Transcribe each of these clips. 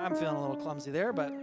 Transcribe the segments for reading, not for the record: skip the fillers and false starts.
I'm feeling a little clumsy there, but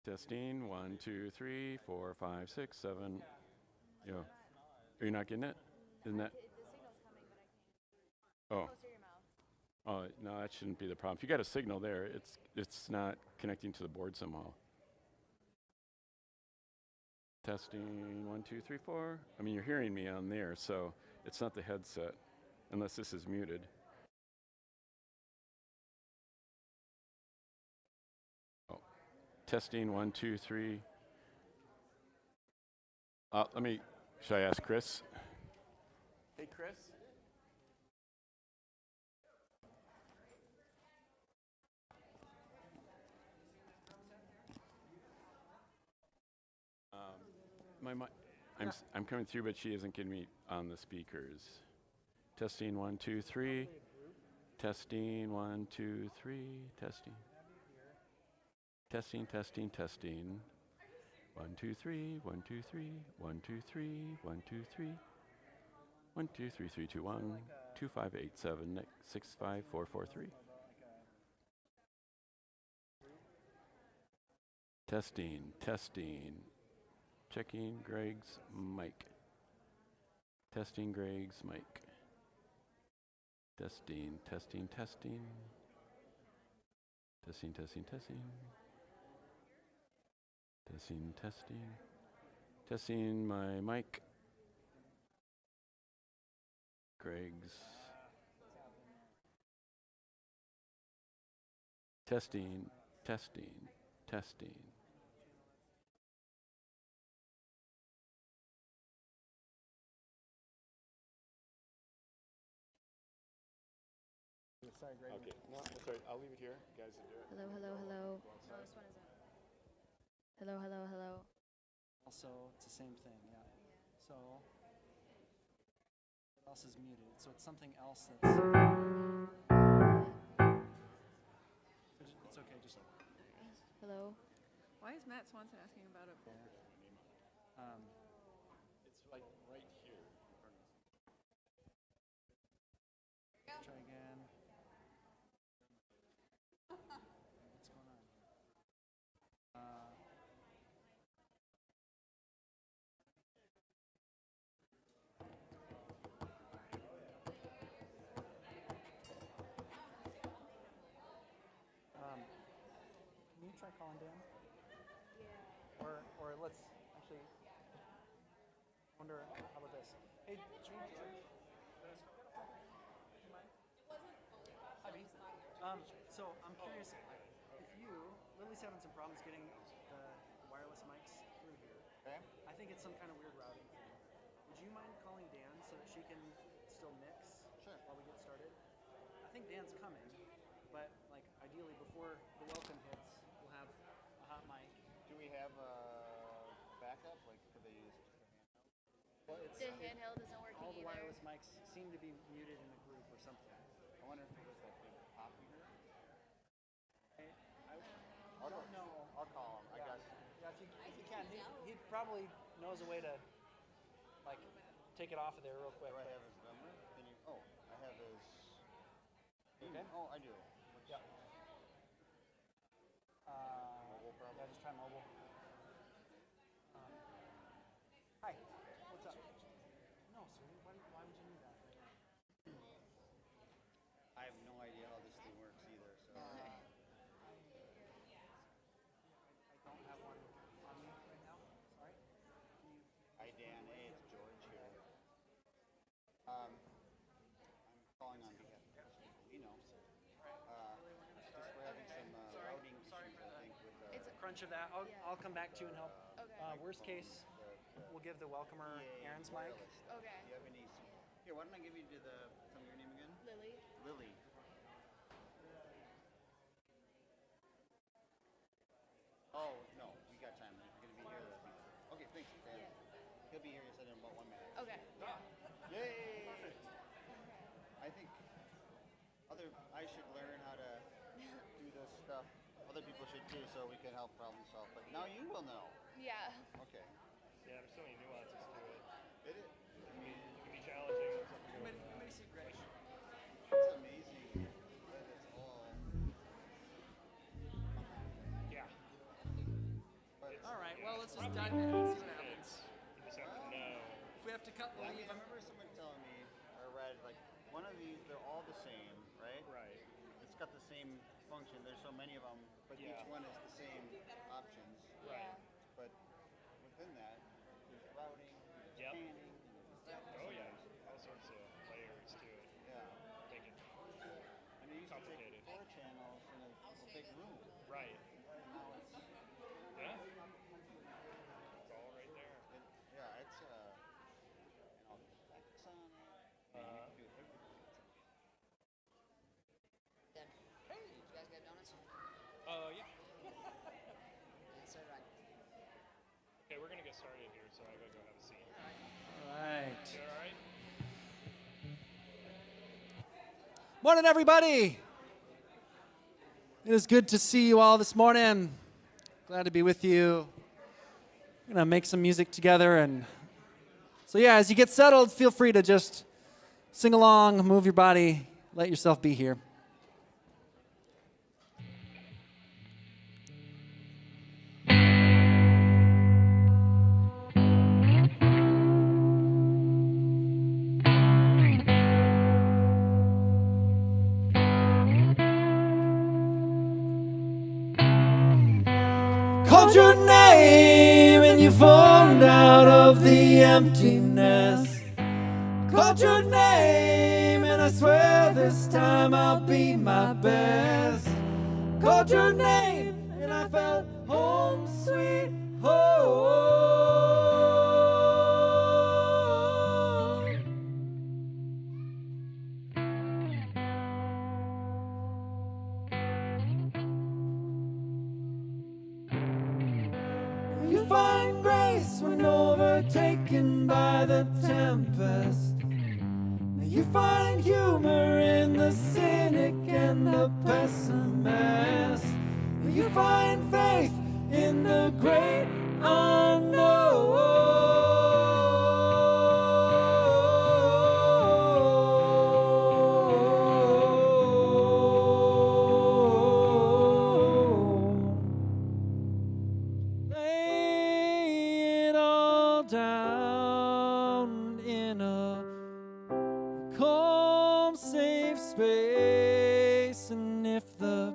Testing. 1, 2, 3, 4, 5, 6, 7. Yeah. Are you not getting it? Isn't that? Oh. Oh, no, that shouldn't be the problem. If you got a signal there, it's not connecting to the board somehow. Testing. 1, 2, 3, 4. I mean, you're hearing me on there, so it's not the headset, unless this is muted. Oh. Testing. 1, 2, 3. Should I ask Chris? Hey, Chris. I'm coming through, but she isn't getting me on the speakers. Testing. 1, 2, 3. Testing. 1, 2, 3. Testing. Testing. Testing. Testing. 1, 2, 3. 1, 2, 3. 1, 2, 3. 1, 2, 3. 1, 2, 3, 3, 2, 1. 2, 5, 8, 7, 6, 5, 4, 4, 3. Testing. Testing. Checking Greg's mic. Testing Greg's mic. Testing, testing, testing. Testing, testing, testing. Testing, testing. Testing my mic. Greg's. Testing, testing, testing. Sorry, Greg. Okay, no, sorry, I'll leave it here. You guys will do it. Hello, hello, hello. No, this one isn't. Hello, hello, hello. Also, it's the same thing, yeah. So, what else is muted? So it's something else that's... It's okay, just... Hello. Why is Matt Swanson asking about it? It's like right here. Try again. What's going on? Can you try calling Dan? Yeah. Or let's actually wonder, how about this? Hey, George. Hi, B. So I'm curious if Lily's having some problems getting the wireless mics through here. Okay. I think it's some kind of weird routing thing. Would you mind calling Dan so that she can still mix while we get started? I think Dan's coming, but like ideally before the welcome hits, we'll have a hot mic. Do we have a backup? Like, could they use just a handheld? Well, The handheld isn't working all the either. wireless mics seem to be muted in the group or something. I wonder if it was that big pop here. I don't know. I'll call him, I guess. Yeah, if you can. He probably knows a way to, like, take it off of there real quick. Do I have his number? Can you? Oh, I have his. Okay. Oh, I do. Yeah. Mobile problem? Yeah, just try mobile. Hi. What's up? No, sweetie. Why would you need that right now? I have no idea how this thing works either, so. I don't have one on me right now. Sorry. Hi, Dan. Hey, it's George here. I'm calling on behalf of just we're having some routing issues, I think, with It's crunch of that. I'll come back to you and help. Okay. Worst case, we'll give the welcomer Aaron's mic. Okay. Do you have any? Here, why don't I give you to tell me your name again? Lily. Lily. Oh, no, we got time. You're going to be here. Okay, thanks, Dan. Yeah. He'll be here, you said, in about 1 minute. Okay. Yay! I think I should learn how to do this stuff. Other people should too, so we can help problem solve. But now you will know. Yeah. Okay. Yeah, there's so many nuances to it. It is. It can be challenging when something goes You may see Greg. It's amazing that it's all. Yeah. cut the I leaf. remember someone telling me, I read, like, one of these, they're all the same, right? Right. It's got the same function. There's so many of them, but Yeah. each one is the same options. Right. But within that, there's routing, there's Yep. panning. Oh yeah. All sorts of layers to it. Yeah. Make it And it used to complicated. take 4 channels in a big room. right. And now it's, Yeah. It's all right there. yeah, it's, and all the effects on it. And you can do everything. Hey, did you guys get donuts? Yeah. Yeah, so did I. Okay, we're gonna get started here, so I gotta go have a seat. All right. You all right? Morning, everybody. It is good to see you all this morning. Glad to be with you. We're gonna make some music together, and so yeah, as you get settled, feel free to just sing along, move your body, let yourself be here. Called your name and you formed out of the emptiness. Called your name and I swear this time I'll be my best. Called your name and I felt home sweet home. You find grace when overtaken by the tempest. You find humor in the cynic and the pessimist. You find faith in the great unknown. Lay it all down in a calm, safe space, and if the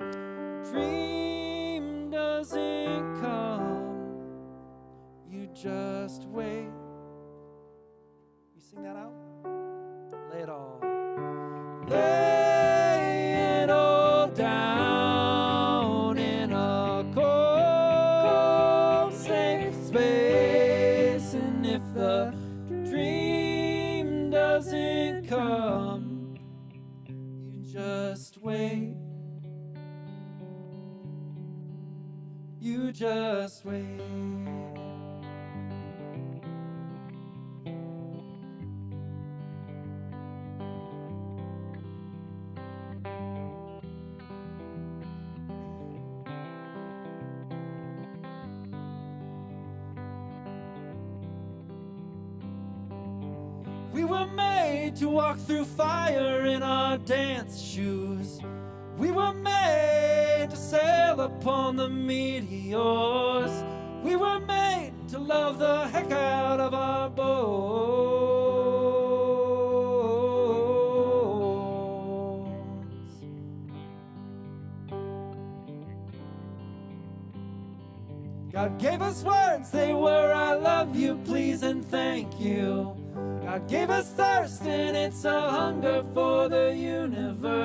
dream doesn't come, you just wait. You sing that out? Lay it all. Lay it all down in a calm, safe space, and if the dream doesn't come, you just wait. You just wait. We were made to walk through fire in our dance shoes. We were made to sail upon the meteors. We were made to love the heck out of our bones. God gave us words, they were I love you, please, and thank you. God gave us thirst, and it's a hunger for the universe.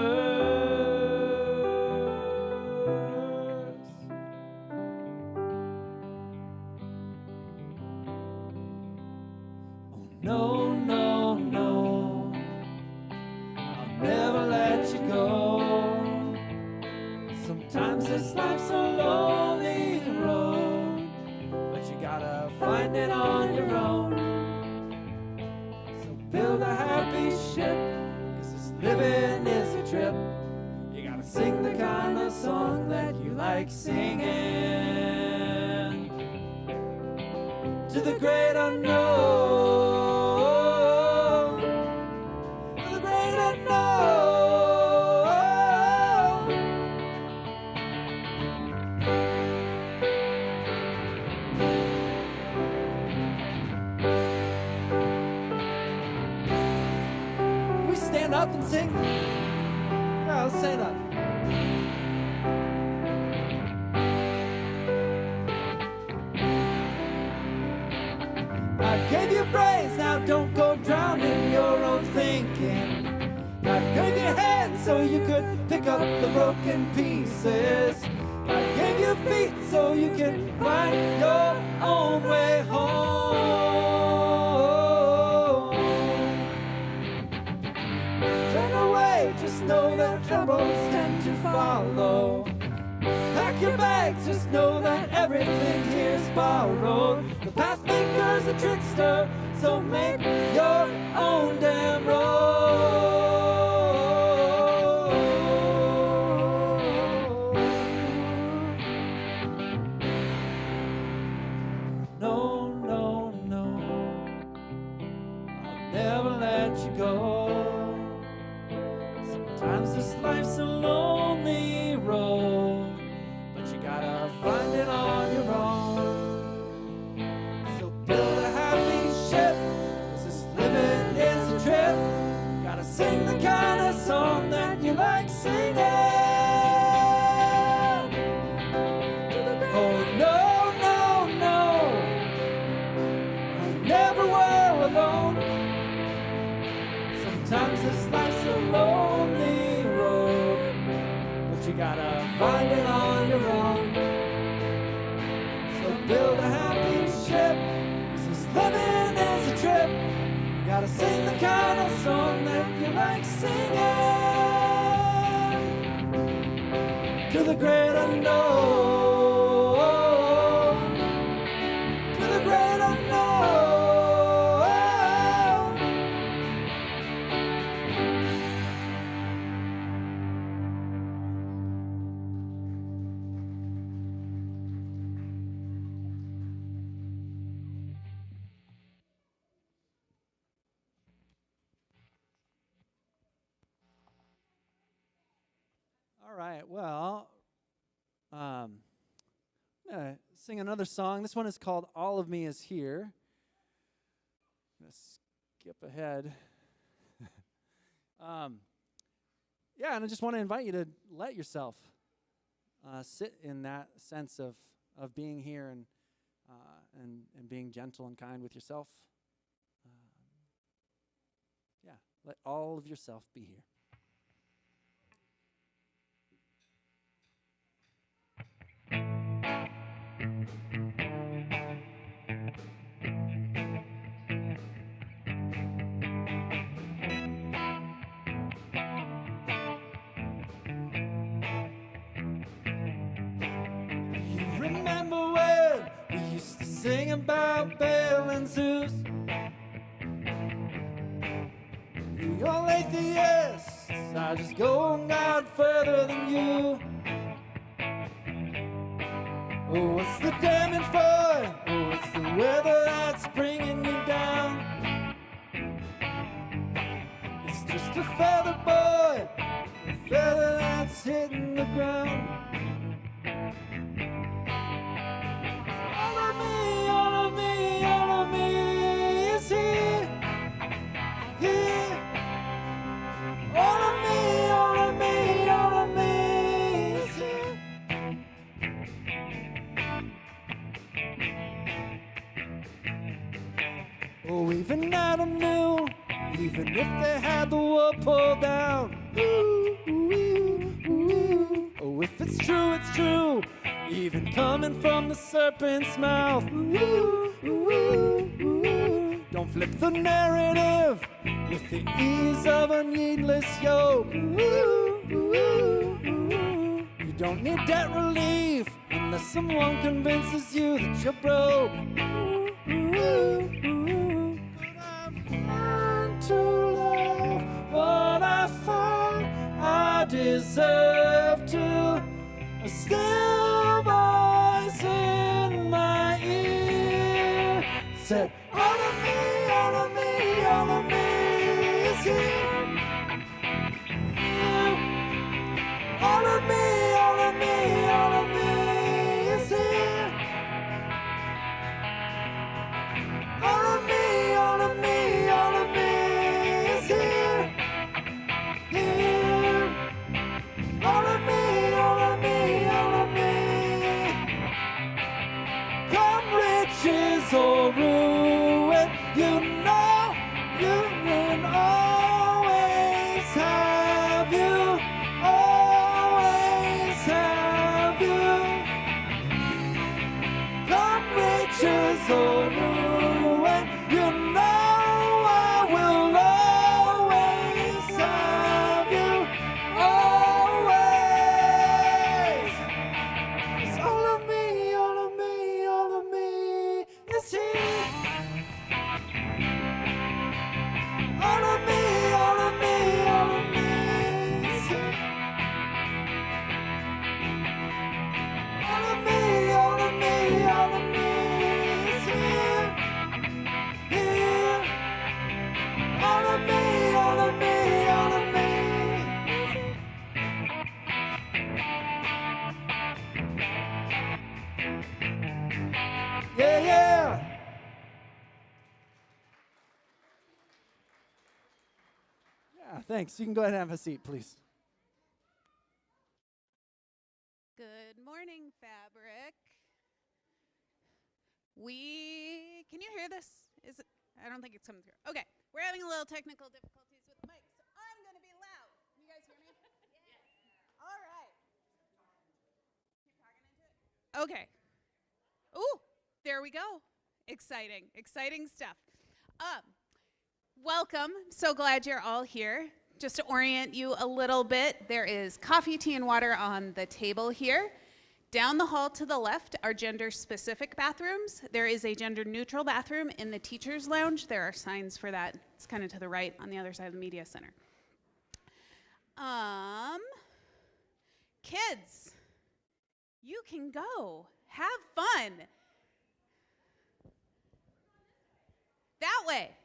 Oh, no, no, no, I'll never let you go. Sometimes this life's a lonely road, but you gotta find it on your own. Build a happy ship, 'cause this living is a trip. You gotta sing the kind of song that you like singing. To the great unknown. To the great unknown. up and sing. Yeah, let's say that. I gave you praise, now don't go drowning your own thinking. God gave you hands so you could pick up the broken pieces. God gave you feet so you can find your own way home. Turn away, just know that troubles tend to follow. Pack your bags, just know that everything here's borrowed. The path maker's a trickster, so make your own damn road. No, no, no, I'll never let you go. Sometimes this life's a lonely road, but you gotta find it on your own. So build a happy ship, 'cause this living is a trip. Gotta sing the kind of song that you like singing. Oh no, no, no, I never were alone. Sometimes this life's a lonely road, but you gotta find it on your own. So build a happy ship, 'cause this living is a trip. You gotta sing the kind of song that you like singing. To the great unknown, to the great unknown. All right, well, I'm going to sing another song. This one is called All of Me Is Here. I'm going to skip ahead. Yeah, and I just want to invite you to let yourself sit in that sense of being here and being gentle and kind with yourself. Yeah, let all of yourself be here. Remember when we used to sing about Bill and Zeus? You're atheists, I just go on God further than you. Oh, what's the damage, boy? Oh, it's the weather that's bringing you down. It's just a feather, boy, a feather that's hitting the ground. All of me, all of me, all of me is here, here. All of me, all of me, all of me is here. Oh, even Adam knew, even if they had the wall pulled down. Ooh, ooh, ooh. Oh, if it's true, it's true. Even coming from the serpent's mouth. Ooh, ooh, ooh. Don't flip the narrative with the ease of a needless yoke. Ooh, ooh, ooh. You don't need debt relief unless someone convinces you that you're broke. Ooh, ooh, ooh. But I've learned to love what I find I deserve to. A still voice in my ear said, all of me, all of me, all of me is here. All of me, all of me, all of me is here. All of me, all of me, all of me is here. so new, and you know I will always have you, always. 'Cause all of me, all of me, all of me is here. All of me, all of me, all of me is here. All of me, all of me, all of me is here. Here. All of me, all of me, all of me is here. Yeah, yeah. Yeah, thanks. You can go ahead and have a seat, please. Good morning, Fabric. Can you hear this? Is it? I don't think it's coming through. Okay, we're having a little technical difficulties with the mic, so I'm going to be loud. You guys hear me? Yes. All right. Keep talking into it. Okay. Ooh, there we go. Exciting, exciting stuff. Welcome. So glad you're all here. Just to orient you a little bit, there is coffee, tea, and water on the table here. Down the hall to the left are gender-specific bathrooms. There is a gender-neutral bathroom in the teacher's lounge. There are signs for that. It's kind of to the right on the other side of the media center. Kids, you can go. Have fun. That way.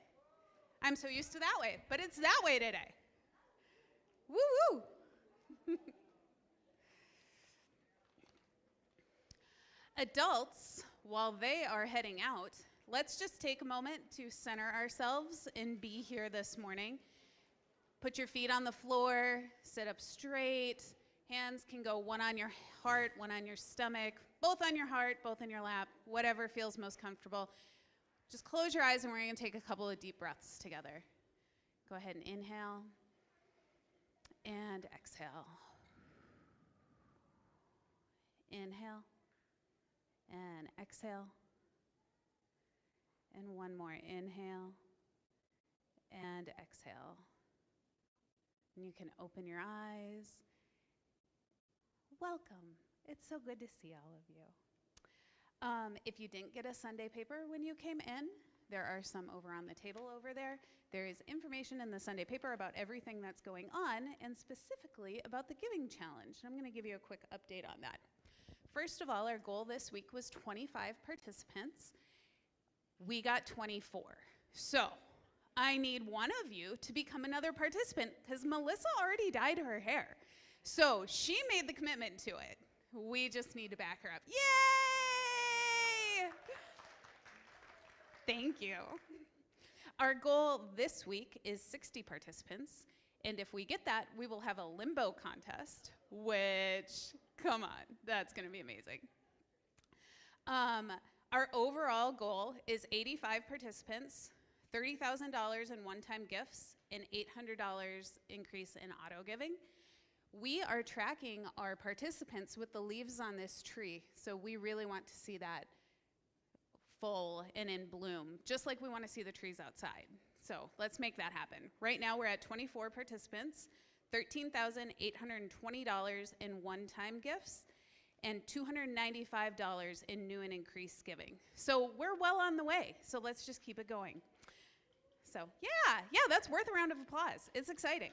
I'm so used to that way, but it's that way today. Woo-woo. Adults, while they are heading out, let's just take a moment to center ourselves and be here this morning. Put your feet on the floor, sit up straight. Hands can go one on your heart, one on your stomach, both on your heart, both in your lap, whatever feels most comfortable. Just close your eyes and we're going to take a couple of deep breaths together. Go ahead and inhale and exhale. Inhale and exhale. And one more inhale and exhale. And you can open your eyes. Welcome. It's so good to see all of you. If you didn't get a Sunday paper when you came in, there are some over on the table over there. There is information in the Sunday paper about everything that's going on, and specifically about the Giving Challenge. I'm going to give you a quick update on that. First of all, our goal this week was 25 participants. We got 24. So I need one of you to become another participant, because Melissa already dyed her hair. So she made the commitment to it. We just need to back her up. Yay! Thank you. Our goal this week is 60 participants, and if we get that, we will have a limbo contest, which, come on, that's going to be amazing. Our overall goal is 85 participants, $30,000 in one-time gifts, and $800 increase in auto giving. We are tracking our participants with the leaves on this tree, so we really want to see that full and in bloom, just like we want to see the trees outside. So let's make that happen. Right now we're at 24 participants, $13,820 in one-time gifts, and $295 in new and increased giving. So we're well on the way, so let's just keep it going. So yeah, that's worth a round of applause. It's exciting.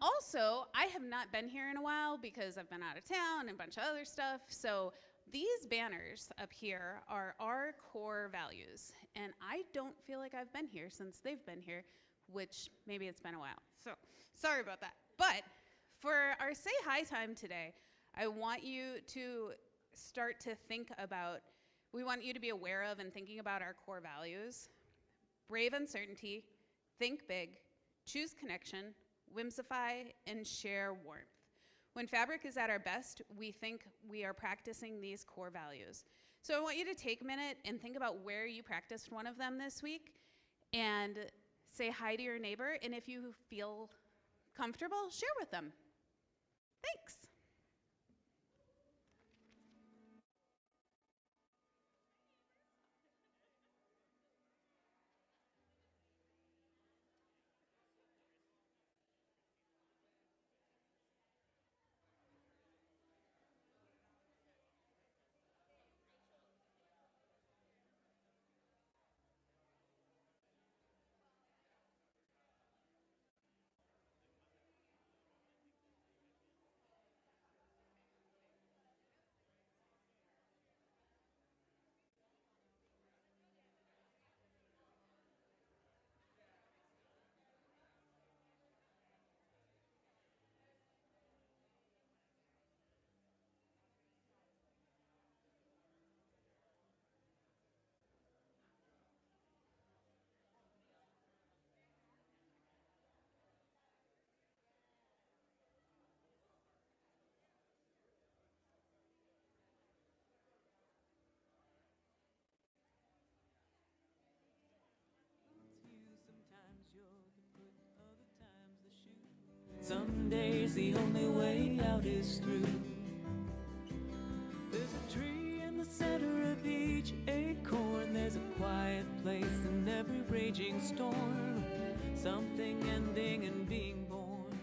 Also, I have not been here in a while because I've been out of town and a bunch of other stuff. So these banners up here are our core values. And I don't feel like I've been here since they've been here, which maybe it's been a while. So sorry about that. But for our Say Hi time today, I want you to start to think about, we want you to be aware of and thinking about our core values. Brave uncertainty, think big, choose connection, whimsify, and share warmth. When Fabric is at our best, we think we are practicing these core values. So I want you to take a minute and think about where you practiced one of them this week and say hi to your neighbor, and if you feel comfortable, share with them. Thanks. Some days the only way out is through. There's a tree in the center of each acorn. There's a quiet place in every raging storm. Something ending and being born.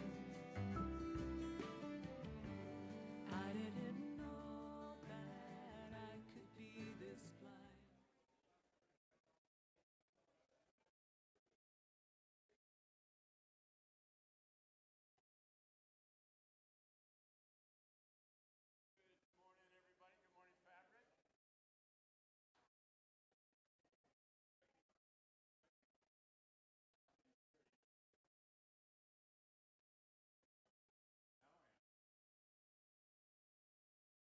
I didn't know that I could be this blind.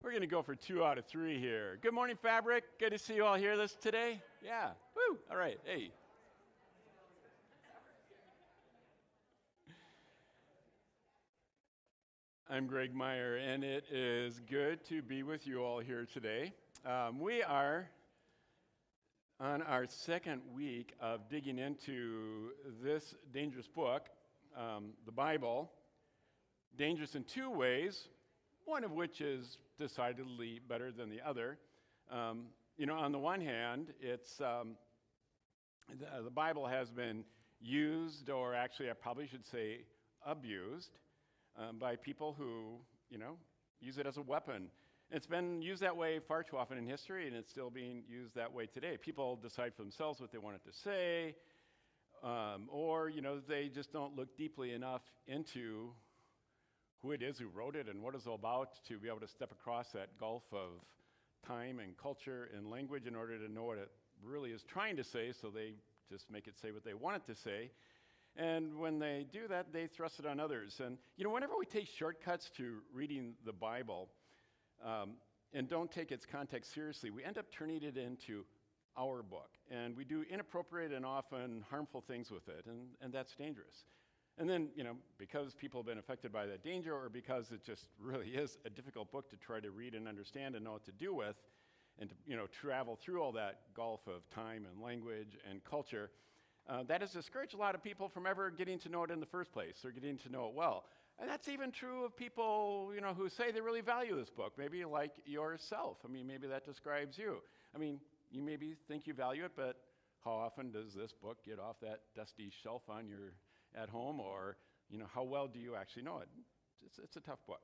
We're going to go for 2 out of 3 here. Good morning, Fabric. Good to see you all here today. Yeah. Woo. All right. Hey. I'm Greg Meyer, and it is good to be with you all here today. We are on our second week of digging into this dangerous book, the Bible. Dangerous in 2 ways, one of which is decidedly better than the other. On the one hand, it's the Bible has been used, or actually I probably should say abused, by people who, use it as a weapon. It's been used that way far too often in history, and it's still being used that way today. People decide for themselves what they want it to say, or, they just don't look deeply enough into who it is who wrote it and what it's all about to be able to step across that gulf of time and culture and language in order to know what it really is trying to say, so they just make it say what they want it to say. And when they do that, they thrust it on others. And, whenever we take shortcuts to reading the Bible and don't take its context seriously, we end up turning it into our book. And we do inappropriate and often harmful things with it, and that's dangerous. And then, because people have been affected by that danger, or because it just really is a difficult book to try to read and understand and know what to do with, and to, travel through all that gulf of time and language and culture, that has discouraged a lot of people from ever getting to know it in the first place, or getting to know it well. And that's even true of people, who say they really value this book, maybe like yourself. Maybe that describes you. You maybe think you value it, but how often does this book get off that dusty shelf on your at home, or how well do you actually know it? It's a tough book.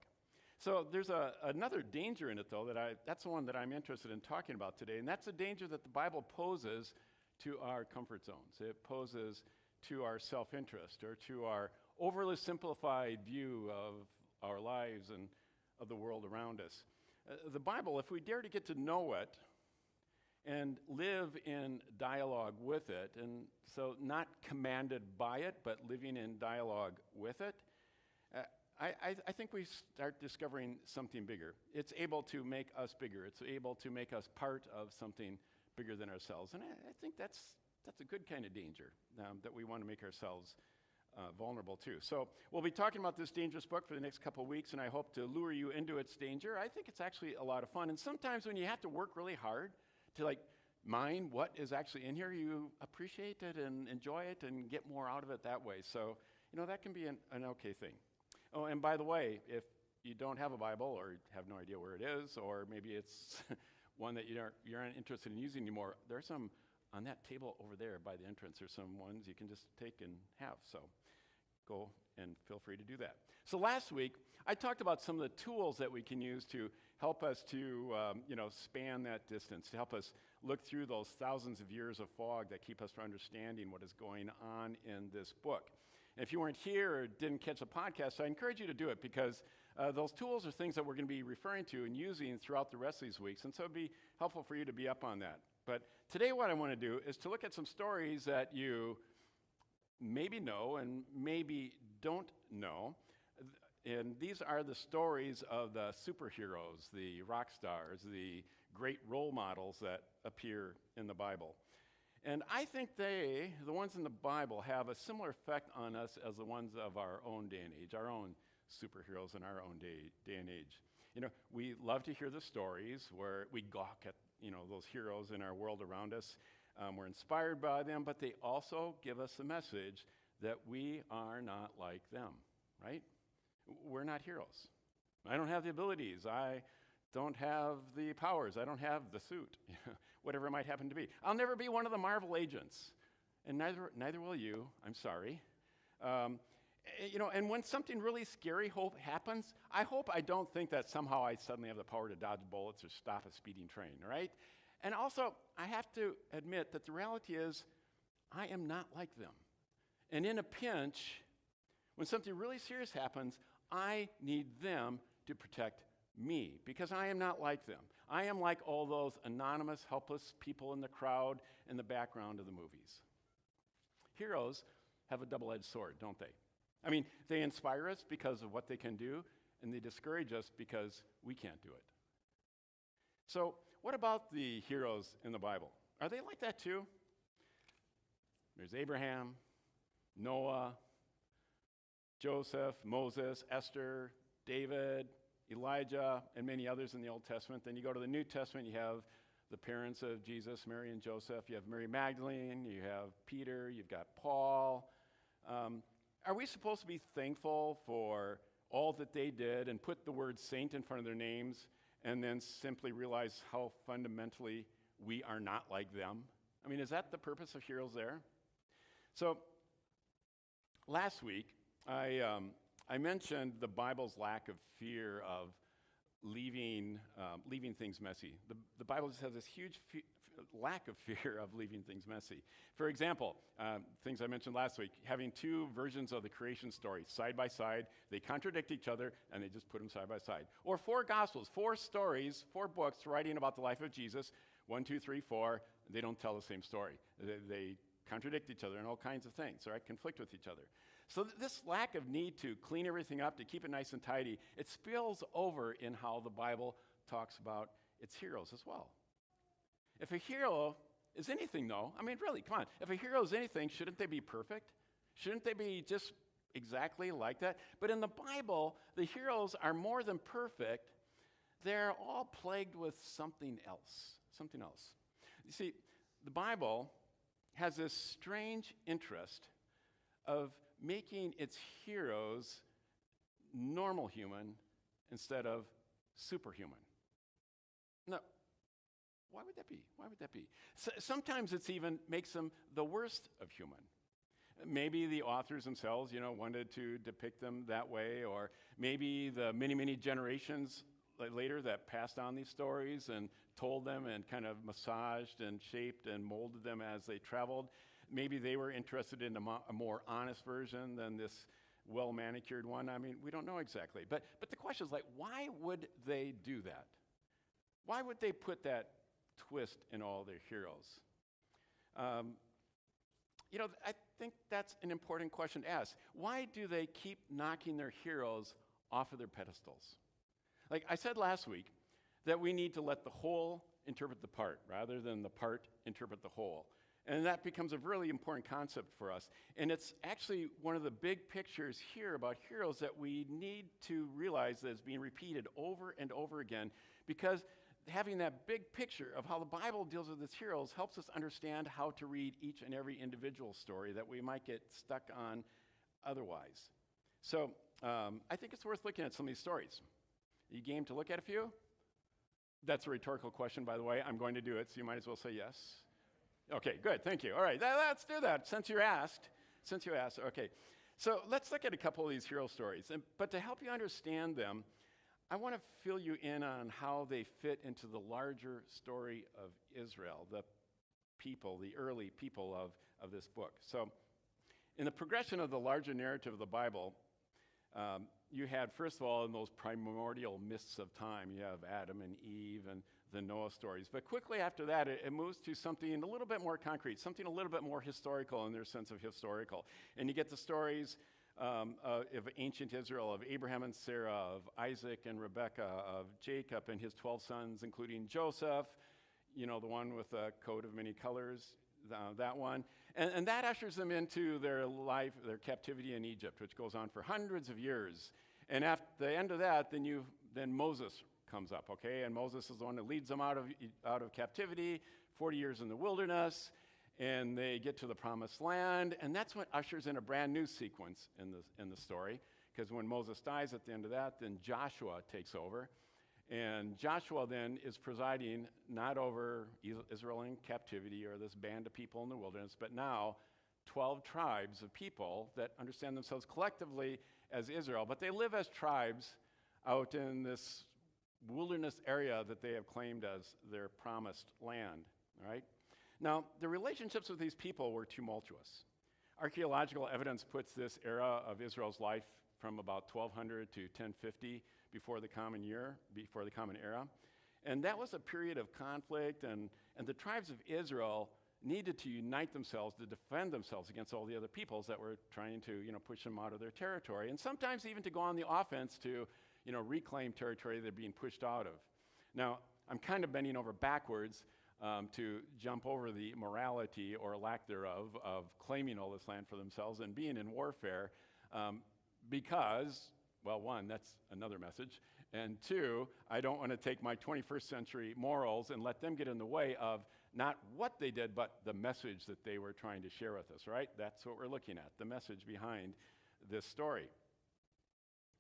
So there's another danger in it, though, that's the one that I'm interested in talking about today, and that's a danger that the Bible poses to our comfort zones. It poses to our self-interest, or to our overly simplified view of our lives and of the world around us. The Bible, if we dare to get to know it and live in dialogue with it, and so not commanded by it, but living in dialogue with it, I think we start discovering something bigger. It's able to make us bigger. It's able to make us part of something bigger than ourselves. And I think that's a good kind of danger that we want to make ourselves vulnerable to. So we'll be talking about this dangerous book for the next couple of weeks, and I hope to lure you into its danger. I think it's actually a lot of fun. And sometimes when you have to work really hard to mine what is actually in here, you appreciate it and enjoy it and get more out of it that way. So, that can be an okay thing. Oh, and by the way, if you don't have a Bible, or have no idea where it is, or maybe it's one that you aren't interested in using anymore, there's some on that table over there by the entrance. There's some ones you can just take and have. So go and feel free to do that. So last week, I talked about some of the tools that we can use to help us to, span that distance, to help us look through those thousands of years of fog that keep us from understanding what is going on in this book. And if you weren't here or didn't catch the podcast, I encourage you to do it, because those tools are things that we're going to be referring to and using throughout the rest of these weeks. And so it'd be helpful for you to be up on that. But today what I want to do is to look at some stories that you maybe know and maybe don't know. And these are the stories of the superheroes, the rock stars, the great role models that appear in the Bible. And I think the ones in the Bible, have a similar effect on us as the ones of our own day and age, our own superheroes in our own day and age. We love to hear the stories where we gawk at, those heroes in our world around us. We're inspired by them, but they also give us a message that we are not like them, right? we're not heroes. I don't have the abilities. I don't have the powers. I don't have the suit, whatever it might happen to be. I'll never be one of the Marvel agents, and neither will you. I'm sorry. And when something really scary happens, I hope I don't think that somehow I suddenly have the power to dodge bullets or stop a speeding train, right? And also, I have to admit that the reality is I am not like them. And in a pinch, when something really serious happens, I need them to protect me because I am not like them. I am like all those anonymous, helpless people in the crowd in the background of the movies. Heroes have a double-edged sword, don't they? I mean, they inspire us because of what they can do, and they discourage us because we can't do it. So, what about the heroes in the Bible? Are they like that too? There's Abraham, Noah, Joseph, Moses, Esther, David, Elijah, and many others in the Old Testament. Then you go to the New Testament, you have the parents of Jesus, Mary and Joseph. You have Mary Magdalene, you have Peter, you've got Paul. Are we supposed to be thankful for all that they did and put the word saint in front of their names and then simply realize how fundamentally we are not like them? I mean, is that the purpose of heroes there? So, last week, I mentioned the Bible's lack of fear of leaving things messy. The Bible just has this huge lack of fear of leaving things messy. For example, things I mentioned last week, having two versions of the creation story side by side, they contradict each other, and they just put them side by side. Or 4 Gospels, 4 stories, 4 books writing about the life of Jesus, 1, 2, 3, 4, they don't tell the same story. They contradict each other in all kinds of things, right? Conflict with each other. So this lack of need to clean everything up, to keep it nice and tidy, it spills over in how the Bible talks about its heroes as well. If a hero is anything, though, I mean, really, come on. If a hero is anything, shouldn't they be perfect? Shouldn't they be just exactly like that? But in the Bible, the heroes are more than perfect. They're all plagued with something else. Something else. You see, the Bible has this strange interest of making its heroes normal human instead of superhuman. Now, why would that be? Why would that be? Sometimes it's even makes them the worst of human. Maybe the authors themselves, wanted to depict them that way, or maybe the many, many generations later that passed on these stories and told them and kind of massaged and shaped and molded them as they traveled. Maybe they were interested in a more honest version than this well-manicured one. I mean, we don't know exactly. But the question is, why would they do that? Why would they put that twist in all their heroes? I think that's an important question to ask. Why do they keep knocking their heroes off of their pedestals? Like I said last week, that we need to let the whole interpret the part rather than the part interpret the whole. And that becomes a really important concept for us. And it's actually one of the big pictures here about heroes that we need to realize that is being repeated over and over again, because having that big picture of how the Bible deals with its heroes helps us understand how to read each and every individual story that we might get stuck on otherwise. So I think it's worth looking at some of these stories. Are you game to look at a few? That's a rhetorical question, by the way. I'm going to do it, so you might as well say yes. Okay, good, thank you. All right, let's do that since you asked. Okay. So let's look at a couple of these hero stories. But to help you understand them, I want to fill you in on how they fit into the larger story of Israel, the people, the early people of this book. So in the progression of the larger narrative of the Bible, you had, first of all, in those primordial mists of time, you have Adam and Eve and the Noah stories. But quickly after that, it moves to something a little bit more concrete, something a little bit more historical in their sense of historical. And you get the stories of ancient Israel, of Abraham and Sarah, of Isaac and Rebekah, of Jacob and his 12 sons, including Joseph, the one with a coat of many colors, that one. And that ushers them into their life, their captivity in Egypt, which goes on for hundreds of years. And at the end of that, then Moses comes up, okay? And Moses is the one that leads them out of captivity, 40 years in the wilderness, and they get to the promised land. And that's what ushers in a brand new sequence in the story, because when Moses dies at the end of that, then Joshua takes over. And Joshua then is presiding not over Israel in captivity or this band of people in the wilderness, but now 12 tribes of people that understand themselves collectively as Israel, but they live as tribes out in this wilderness area that they have claimed as their promised land, all right? Now, the relationships with these people were tumultuous. Archaeological evidence puts this era of Israel's life from about 1200 to 1050 before the Common Era. And that was a period of conflict, and the tribes of Israel needed to unite themselves to defend themselves against all the other peoples that were trying to, push them out of their territory, and sometimes even to go on the offense to, reclaim territory they're being pushed out of. Now, I'm kind of bending over backwards to jump over the morality or lack thereof of claiming all this land for themselves and being in warfare because, well, one, that's another message, and two, I don't want to take my 21st century morals and let them get in the way of not what they did, but the message that they were trying to share with us, right? That's what we're looking at, the message behind this story.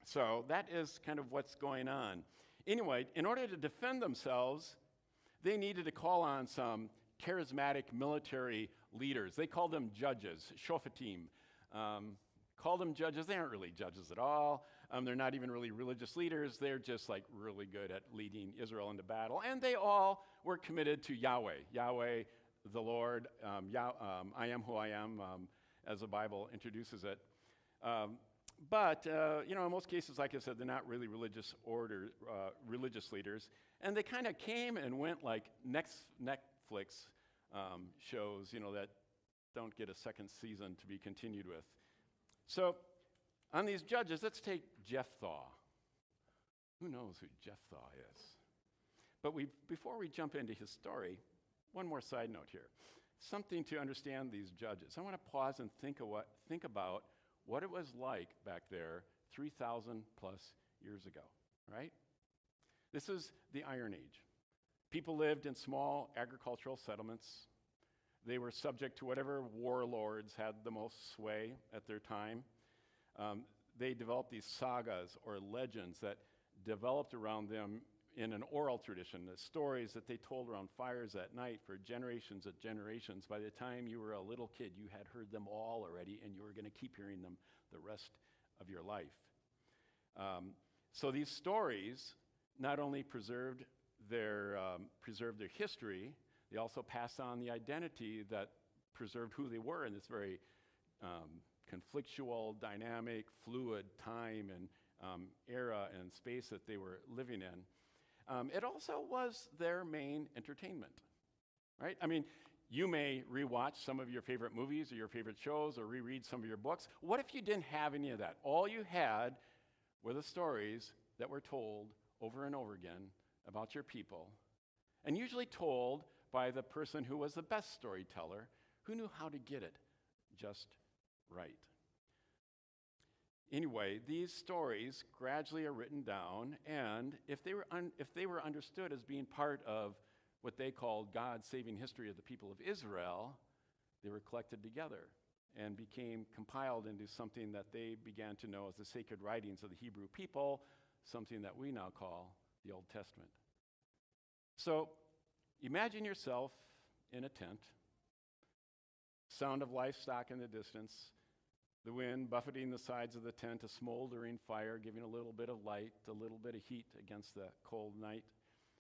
So that is kind of what's going on. Anyway, in order to defend themselves, they needed to call on some charismatic military leaders. They called them judges, shofatim. Called them judges. They aren't really judges at all. They're not even really religious leaders. They're just like really good at leading Israel into battle. And they all were committed to Yahweh. Yahweh, the Lord, I am who I am, as the Bible introduces it. But in most cases, like I said, they're not really religious leaders. And they kind of came and went like Netflix shows, that don't get a second season to be continued with. So on these judges, let's take Jephthah. Who knows who Jephthah is? But before we jump into his story, one more side note here. Something to understand these judges. I want to pause and think about what it was like back there 3,000 plus years ago, right? This is the Iron Age. People lived in small agricultural settlements. They were subject to whatever warlords had the most sway at their time. They developed these sagas or legends that developed around them in an oral tradition, the stories that they told around fires at night for generations and generations. By the time you were a little kid, you had heard them all already, and you were going to keep hearing them the rest of your life. So these stories not only preserved their history, they also passed on the identity that preserved who they were in this very conflictual, dynamic, fluid time and era and space that they were living in. It also was their main entertainment, right? I mean, you may rewatch some of your favorite movies or your favorite shows or reread some of your books. What if you didn't have any of that? All you had were the stories that were told over and over again about your people, and usually told by the person who was the best storyteller, who knew how to get it just right. Anyway, these stories gradually are written down, and if they were understood as being part of what they called God's saving history of the people of Israel, they were collected together and became compiled into something that they began to know as the sacred writings of the Hebrew people, something that we now call the Old Testament. So imagine yourself in a tent, sound of livestock in the distance, the wind buffeting the sides of the tent, a smoldering fire giving a little bit of light, a little bit of heat against the cold night.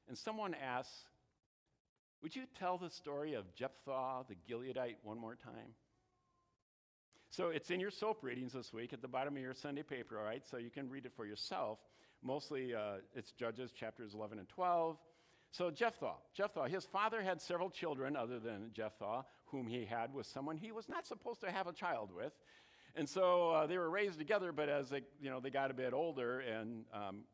And someone asks, would you tell the story of Jephthah the Gileadite one more time? So it's in your SOAP readings this week at the bottom of your Sunday paper, all right? So you can read it for yourself. Mostly it's Judges chapters 11 and 12. So Jephthah, his father had several children other than Jephthah, whom he had with someone he was not supposed to have a child with. And so they were raised together, but as they got a bit older and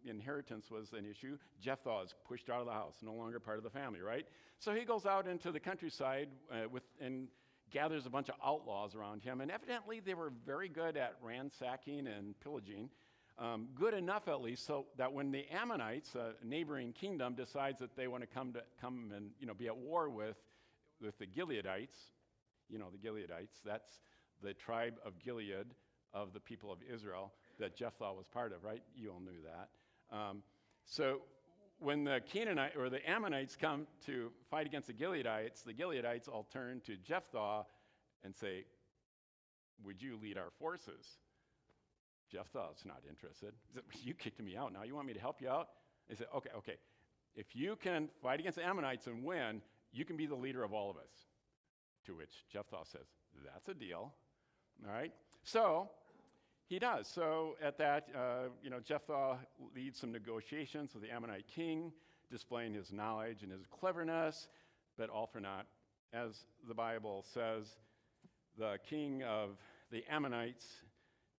inheritance was an issue, Jephthah is pushed out of the house, no longer part of the family, right? So he goes out into the countryside and gathers a bunch of outlaws around him, and evidently they were very good at ransacking and pillaging, good enough at least so that when the Ammonites, a neighboring kingdom, decides that they want to come and be at war with the Gileadites, the Gileadites, that's the tribe of Gilead of the people of Israel, that Jephthah was part of, right? You all knew that. So when the Canaanite or the Ammonites come to fight against the Gileadites all turn to Jephthah and say, would you lead our forces? Jephthah's not interested. He said, you kicked me out. Now you want me to help you out? They said, okay. If you can fight against the Ammonites and win, you can be the leader of all of us. To which Jephthah says, that's a deal. All right? So he does. So at that, Jephthah leads some negotiations with the Ammonite king, displaying his knowledge and his cleverness, but all for naught. As the Bible says, the king of the Ammonites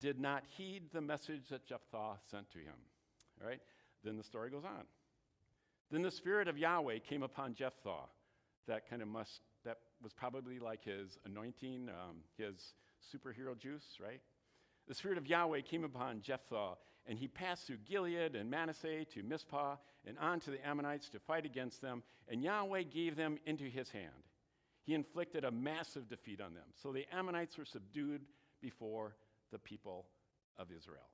did not heed the message that Jephthah sent to him. All right? Then the story goes on. Then the Spirit of Yahweh came upon Jephthah. That was probably like his anointing, his superhero juice, right? The Spirit of Yahweh came upon Jephthah, and he passed through Gilead and Manasseh to Mizpah and on to the Ammonites to fight against them, and Yahweh gave them into his hand. He inflicted a massive defeat on them. So the Ammonites were subdued before the people of Israel.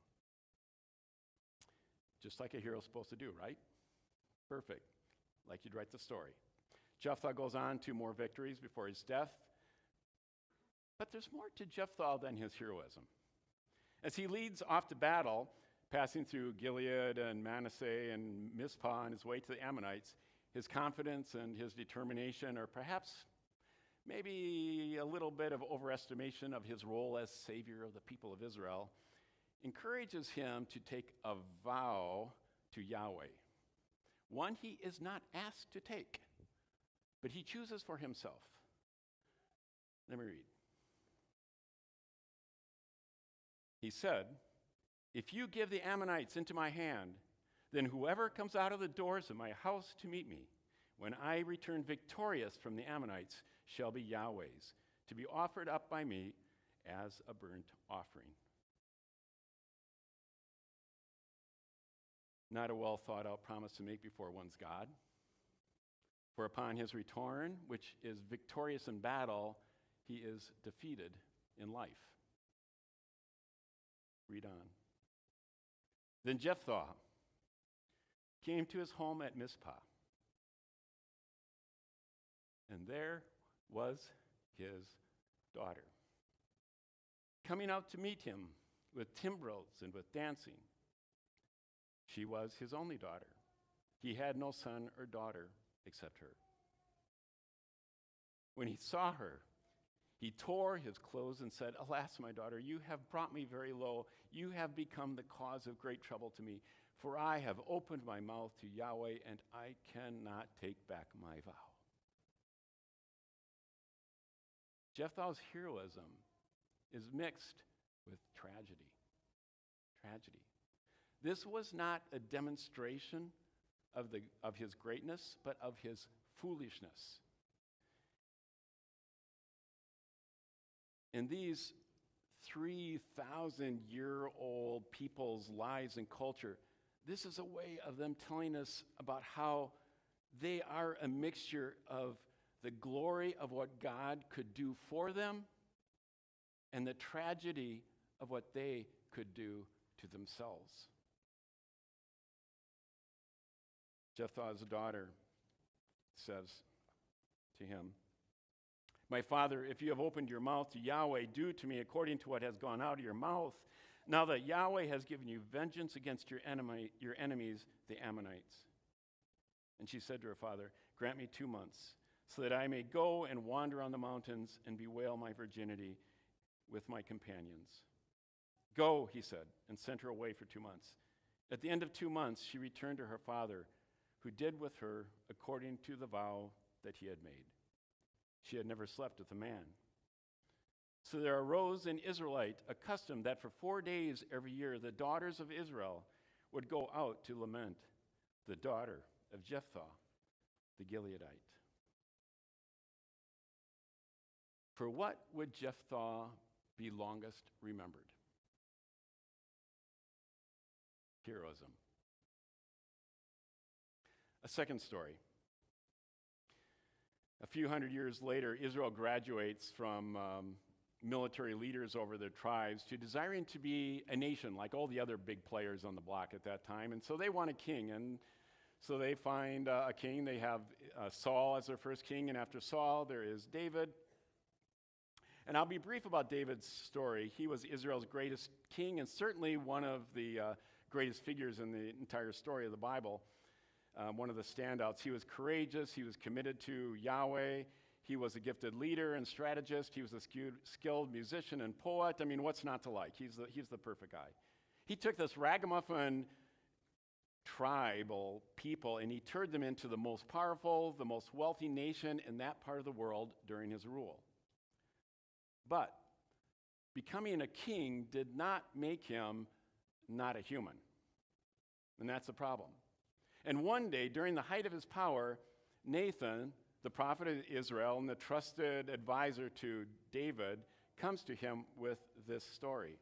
Just like a hero's supposed to do, right? Perfect. Like you'd write the story. Jephthah goes on to more victories before his death. But there's more to Jephthah than his heroism. As he leads off to battle, passing through Gilead and Manasseh and Mizpah on his way to the Ammonites, his confidence and his determination, or perhaps maybe a little bit of overestimation of his role as savior of the people of Israel, encourages him to take a vow to Yahweh. One he is not asked to take, but he chooses for himself. Let me read. He said, if you give the Ammonites into my hand, then whoever comes out of the doors of my house to meet me, when I return victorious from the Ammonites, shall be Yahweh's, to be offered up by me as a burnt offering. Not a well thought out promise to make before one's God. For upon his return, which is victorious in battle, he is defeated in life. Read on. Then Jephthah came to his home at Mizpah, and there was his daughter, coming out to meet him with timbrels and with dancing. She was his only daughter. He had no son or daughter except her. When he saw her, he tore his clothes and said, alas, my daughter, you have brought me very low. You have become the cause of great trouble to me, for I have opened my mouth to Yahweh, and I cannot take back my vow. Jephthah's heroism is mixed with tragedy. Tragedy. This was not a demonstration of his greatness, but of his foolishness. In these 3,000-year-old people's lives and culture, this is a way of them telling us about how they are a mixture of the glory of what God could do for them and the tragedy of what they could do to themselves. Jephthah's daughter says to him, my father, if you have opened your mouth to Yahweh, do to me according to what has gone out of your mouth. Now that Yahweh has given you vengeance against your enemies, the Ammonites. And she said to her father, grant me 2 months, so that I may go and wander on the mountains and bewail my virginity with my companions. Go, he said, and sent her away for 2 months. At the end of 2 months, she returned to her father, who did with her according to the vow that he had made. She had never slept with a man. So there arose in Israelite a custom that for 4 days every year the daughters of Israel would go out to lament the daughter of Jephthah, the Gileadite. For what would Jephthah be longest remembered? Heroism. A second story. A few hundred years later, Israel graduates from military leaders over their tribes to desiring to be a nation like all the other big players on the block at that time. And so they want a king. And so they find a king. They have Saul as their first king. And after Saul, there is David. And I'll be brief about David's story. He was Israel's greatest king and certainly one of the greatest figures in the entire story of the Bible. One of the standouts. He was courageous. He was committed to Yahweh. He was a gifted leader and strategist. He was a skilled musician and poet. I mean, what's not to like? He's the perfect guy. He took this ragamuffin tribal people and he turned them into the most powerful, the most wealthy nation in that part of the world during his rule. But becoming a king did not make him not a human. And that's the problem. And one day, during the height of his power, Nathan, the prophet of Israel and the trusted advisor to David, comes to him with this story.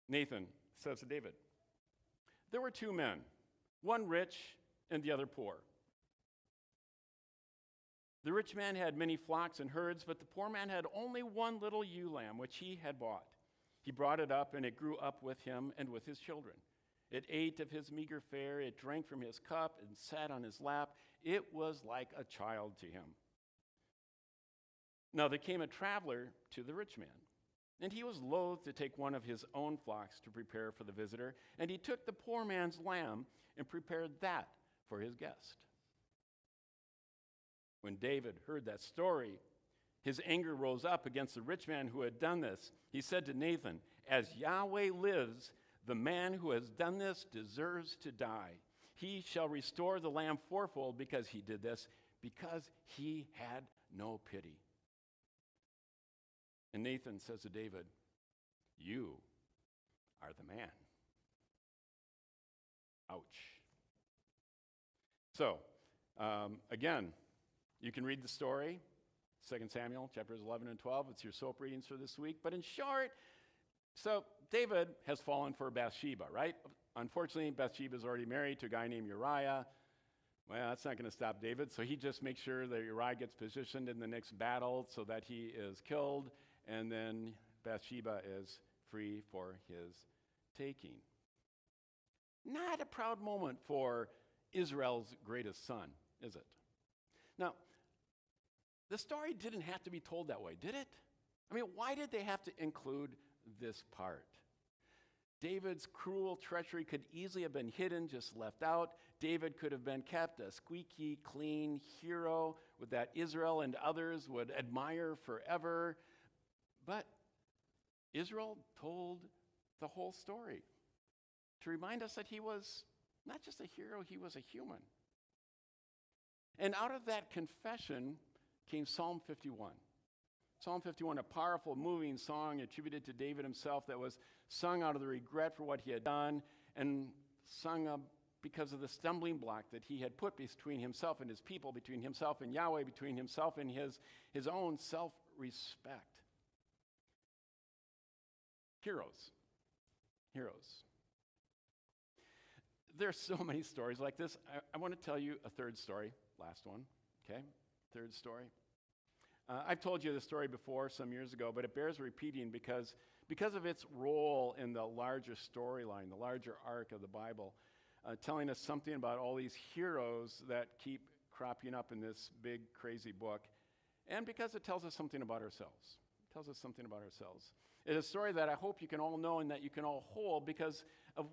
Nathan says to David, "There were two men, one rich and the other poor. The rich man had many flocks and herds, but the poor man had only one little ewe lamb, which he had bought. He brought it up, and it grew up with him and with his children. It ate of his meager fare, it drank from his cup, and sat on his lap. It was like a child to him. Now there came a traveler to the rich man, and he was loath to take one of his own flocks to prepare for the visitor, and he took the poor man's lamb and prepared that for his guest." When David heard that story, his anger rose up against the rich man who had done this. He said to Nathan, "As Yahweh lives, the man who has done this deserves to die. He shall restore the lamb fourfold because he did this, because he had no pity." And Nathan says to David, "You are the man." Ouch. So, again, you can read the story, 2 Samuel chapters 11 and 12. It's your soap readings for this week. But in short, so David has fallen for Bathsheba, right? Unfortunately, Bathsheba is already married to a guy named Uriah. Well, that's not going to stop David, so he just makes sure that Uriah gets positioned in the next battle so that he is killed, and then Bathsheba is free for his taking. Not a proud moment for Israel's greatest son, is it? Now, the story didn't have to be told that way, did it? I mean, why did they have to include this part? David's cruel treachery could easily have been hidden, just left out. David could have been kept a squeaky clean hero that Israel and others would admire forever. But Israel told the whole story to remind us that he was not just a hero, he was a human. And out of that confession came Psalm 51. Psalm 51, a powerful, moving song attributed to David himself that was sung out of the regret for what he had done and sung because of the stumbling block that he had put between himself and his people, between himself and Yahweh, between himself and his own self-respect. Heroes. There are so many stories like this. I want to tell you a third story, last one, okay? Third story. I've told you this story before some years ago, but it bears repeating because of its role in the larger storyline, the larger arc of the Bible, telling us something about all these heroes that keep cropping up in this big, crazy book, and because it tells us something about ourselves. It tells us something about ourselves. It's a story that I hope you can all know and that you can all hold because of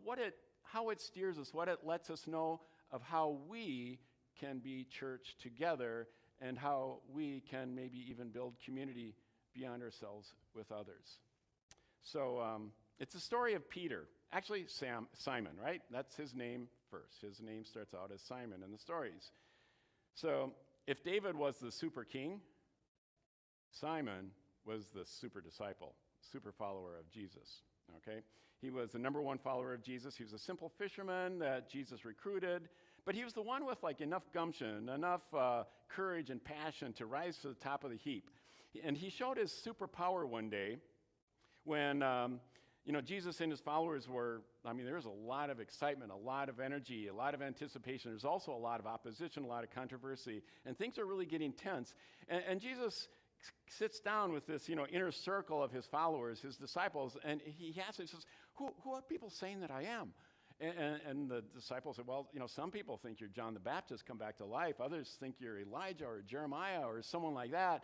how it steers us, what it lets us know of how we can be church together and how we can maybe even build community beyond ourselves with others. So it's the story of Peter. Actually, Simon, right? That's his name first. His name starts out as Simon in the stories. So if David was the super king, Simon was the super disciple, super follower of Jesus, okay? He was the number one follower of Jesus. He was a simple fisherman that Jesus recruited, but he was the one with enough gumption, enough courage and passion to rise to the top of the heap. And he showed his superpower one day when You know, Jesus and his followers were, there was a lot of excitement, a lot of energy, a lot of anticipation. There's also a lot of opposition, a lot of controversy, and things are really getting tense. And Jesus sits down with this, inner circle of his followers, his disciples, and he says, who are people saying that I am? And the disciples said, well, some people think you're John the Baptist come back to life. Others think you're Elijah or Jeremiah or someone like that.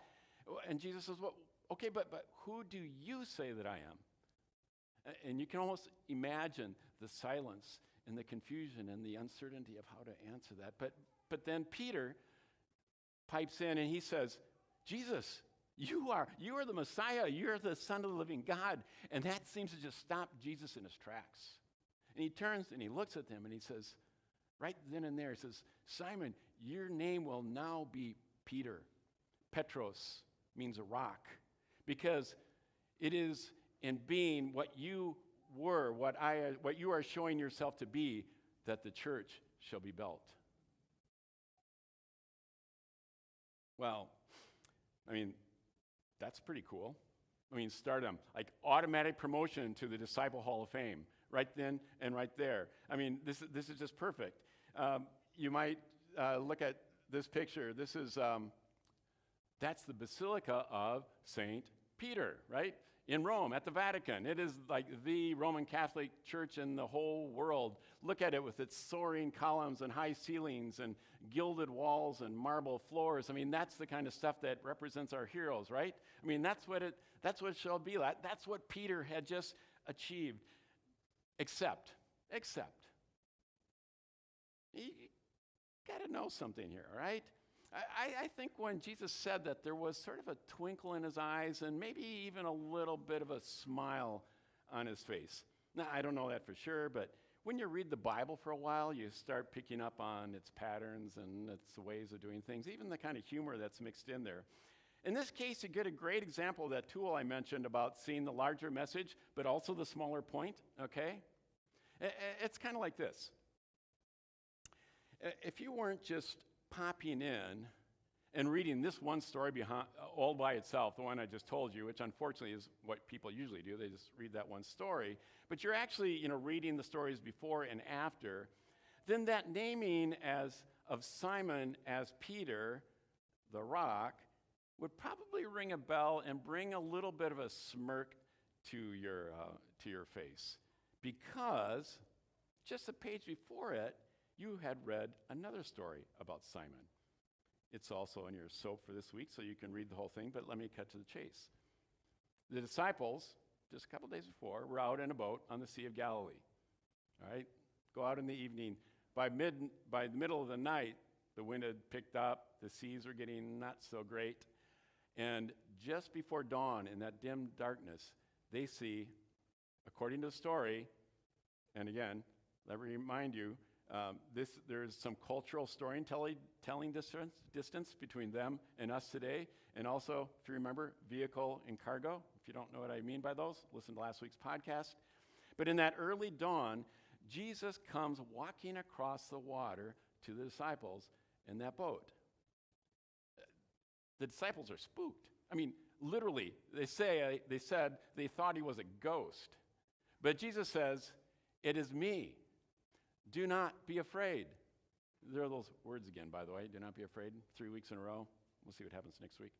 And Jesus says, well, okay, but who do you say that I am? And you can almost imagine the silence and the confusion and the uncertainty of how to answer that. But then Peter pipes in and he says, Jesus, you are the Messiah. You're the Son of the living God. And that seems to just stop Jesus in his tracks. And he turns and he looks at them and he says, right then and there, he says, Simon, your name will now be Peter. Petros means a rock, because it is in being what you were, what you are showing yourself to be, that the church shall be built. Well, that's pretty cool. Stardom, like automatic promotion to the Disciple Hall of Fame, right then and right there. This is just perfect. You might look at this picture. This is, that's the Basilica of St. Peter, right? In Rome, at the Vatican. It is like the Roman Catholic Church in the whole world. Look at it with its soaring columns and high ceilings and gilded walls and marble floors. That's the kind of stuff that represents our heroes, right? That's what it shall be like. That's what Peter had just achieved. Except, you got to know something here, right? I think when Jesus said that, there was sort of a twinkle in his eyes and maybe even a little bit of a smile on his face. Now, I don't know that for sure, but when you read the Bible for a while, you start picking up on its patterns and its ways of doing things, even the kind of humor that's mixed in there. In this case, you get a great example of that tool I mentioned about seeing the larger message, but also the smaller point, okay? It's kind of like this. If you weren't just popping in and reading this one story all by itself, the one I just told you, which unfortunately is what people usually do, they just read that one story, but you're actually reading the stories before and after, then that naming of Simon as Peter, the rock, would probably ring a bell and bring a little bit of a smirk to your face, because just a page before it, you had read another story about Simon. It's also in your soap for this week, so you can read the whole thing, but let me cut to the chase. The disciples, just a couple days before, were out in a boat on the Sea of Galilee. All right? Go out in the evening. By the middle of the night, the wind had picked up, the seas were getting not so great, and just before dawn, in that dim darkness, they see, according to the story, and again, let me remind you, there's some cultural storytelling distance between them and us today. And also, if you remember, vehicle and cargo. If you don't know what I mean by those, listen to last week's podcast. But in that early dawn, Jesus comes walking across the water to the disciples in that boat. The disciples are spooked. Literally, they said they thought he was a ghost. But Jesus says, "It is me. Do not be afraid." There are those words again, by the way. Do not be afraid. 3 weeks in a row. We'll see what happens next week.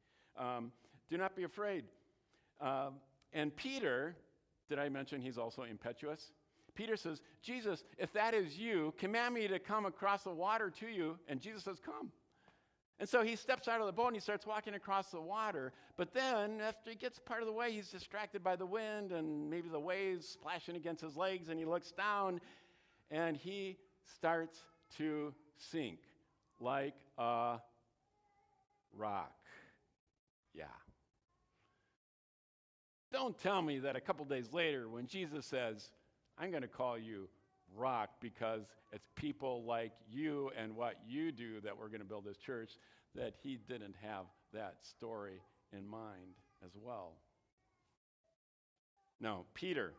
Do not be afraid. And Peter, did I mention he's also impetuous? Peter says, "Jesus, if that is you, command me to come across the water to you." And Jesus says, "Come." And so he steps out of the boat and he starts walking across the water. But then, after he gets part of the way, he's distracted by the wind and maybe the waves splashing against his legs, and he looks down and he starts to sink like a rock. Yeah. Don't tell me that a couple days later, when Jesus says, "I'm going to call you rock because it's people like you and what you do that we're going to build this church," that he didn't have that story in mind as well. No, Peter,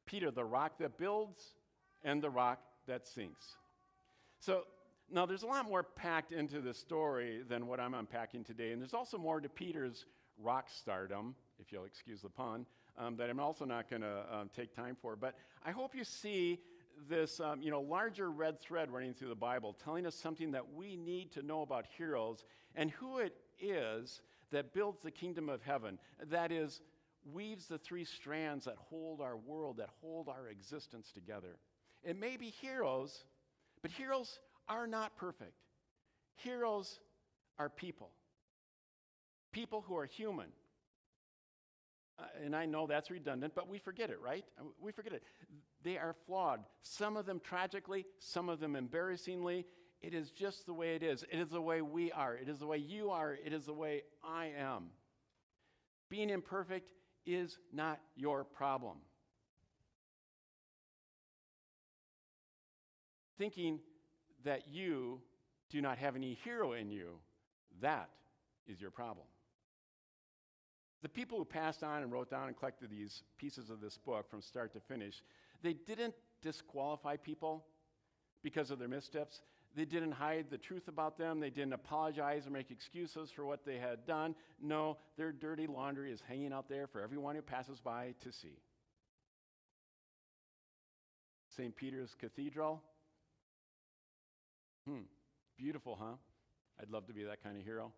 the rock that builds and the rock that sinks. So now there's a lot more packed into this story than what I'm unpacking today, and there's also more to Peter's rock stardom, if you'll excuse the pun, that I'm also not going to take time for. But I hope you see this larger red thread running through the Bible, telling us something that we need to know about heroes and who it is that builds the kingdom of heaven. That is, weaves the three strands that hold our world, that hold our existence together. It may be heroes, but heroes are not perfect. Heroes are people. People who are human. And I know that's redundant, but we forget it, right? We forget it. They are flawed. Some of them tragically, some of them embarrassingly. It is just the way it is. It is the way we are. It is the way you are. It is the way I am. Being imperfect is not your problem. Thinking that you do not have any hero in you, that is your problem. The people who passed on and wrote down and collected these pieces of this book from start to finish, they didn't disqualify people because of their missteps. They didn't hide the truth about them. They didn't apologize or make excuses for what they had done. No, their dirty laundry is hanging out there for everyone who passes by to see. St. Peter's Cathedral. Beautiful, huh? I'd love to be that kind of hero.